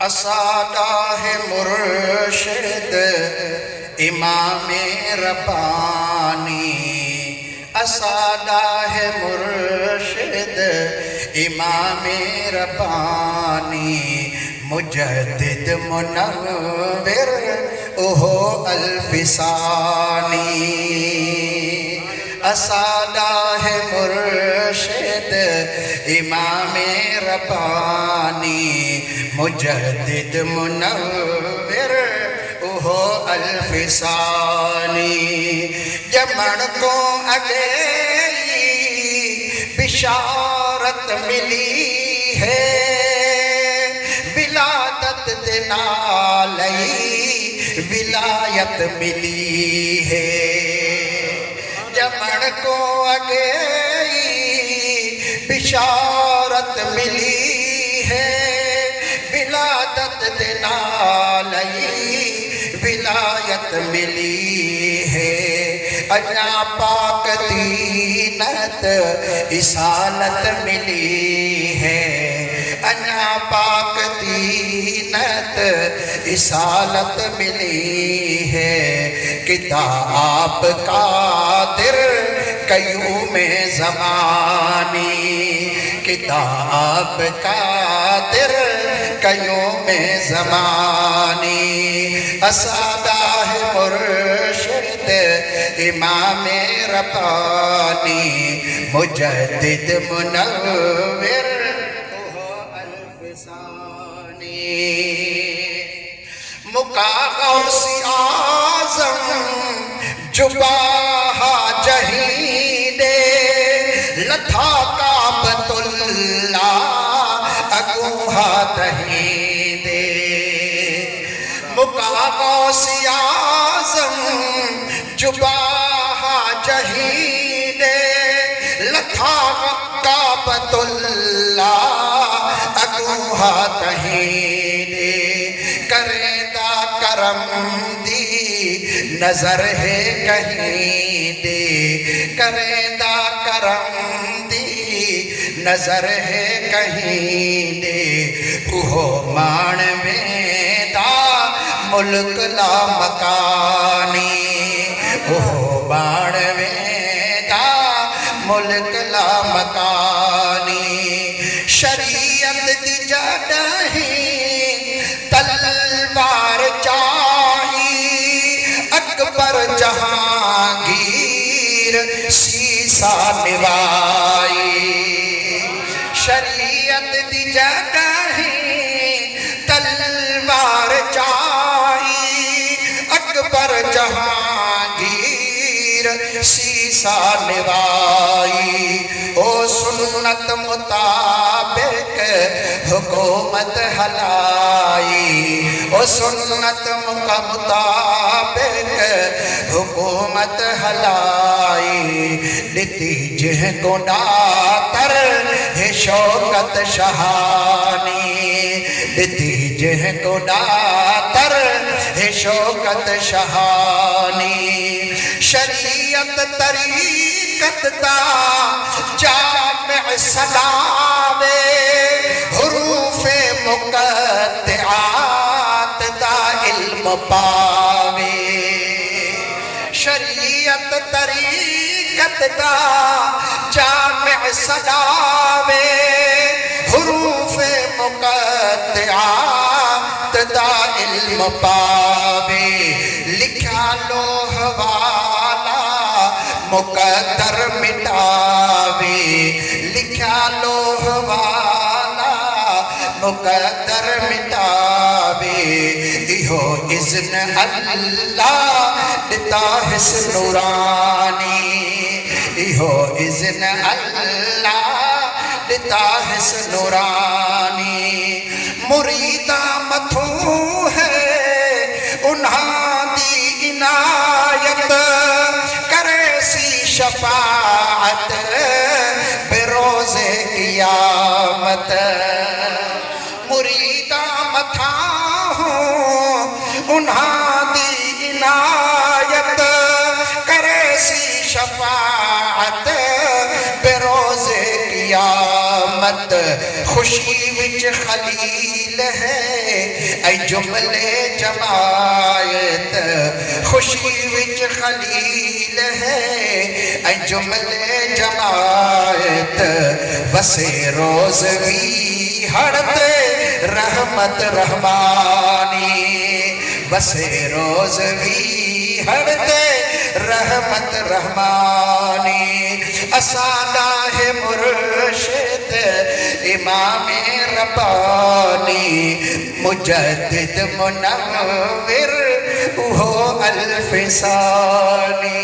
اسادہ ہے مرشد امام ربانی، اسادہ ہے مرشد امام ربانی، مجدد منور اوہو الفسانی۔ اسادہ ہے مرشد امام ربانی، مجدد منور اوہو الفسانی۔ جمن کو اگئی بشارت ملی ہے، ولادت دے نالئی ولایت ملی ہے۔ جمن کو اگئی بشارت ملی ہے، ولادت دے نالئی ولایت ملی ہے۔ اجا پاک دینت اصالت ملی ہے، اجا پاک دینت اصالت ملی ہے۔ کتاب قادر قیوم زمانی، کتاب قادر قیوم زمانی۔ اسادہ ہے مرشد امام ربانی، مجدد منور اوہو الفسانی۔ مکا غوث اعظم جباہا جہیدے، لتھا کعبۃ اللہ اگوہا تہیدے۔ مکا غوث اعظم جباہا جہیدے، لتھا کعبۃ اللہ اگوہا تہیدے۔ کریندہ کرم دی نظر ہے کہیں دے، کریندہ کرم دی نظر ہے کہیں دے۔ اوہو مان میں دا ملک لا مکانی، اوہو مان میں دا ملک لا مکانی۔ شریعت دی جڑہیں تلوار چاہی، اکبر جہانگیر سیسا نوائی۔ شریعت دی جڑہیں تلوار چاہی، اکبر جہانگیر سیسا نوائی۔ او سنت مطابق حکومت ہلائی، او سنت مطابق حکومت ہلائی۔ لتی جہ کو ڈاتر ہے شوکت شہانی، لتی جہ کو ڈاتر ہے شوکت شہانی۔ شریعت طریقت دا جامع سلاوے، حروف مقطعات دا علم پاوے۔ شریعت طریقت دا جامع سلاوے، حروف مقطعات دا علم پاوے۔ لکھا لوح والا مقدر مٹاوے، لکھا لوح والا مقدر مٹاوے۔ ایہو اذن اللہ دتا حس نورانی، ایہو اذن اللہ دتا حس نورانی۔ مریدہ متھوں ہے انہاں دی عنایت، کرے سی شفاعت بروز قیامت۔ مریدہ متھاں ہوں انہاں دی عنایت، کرے سی شفاعت بروز قیامت۔ رحمت خوشی وچ خلیل ہے اے جملے جماعت خوشی وچ خلیل ہے اے جملے جماعت وسے روز بھی ہڑتے رحمت رحمانی بسے روز بھی ہڑتے رحمت رحمانی اسادہ ہے مرشد امام ربانی مجدد منور وہ الف ثانی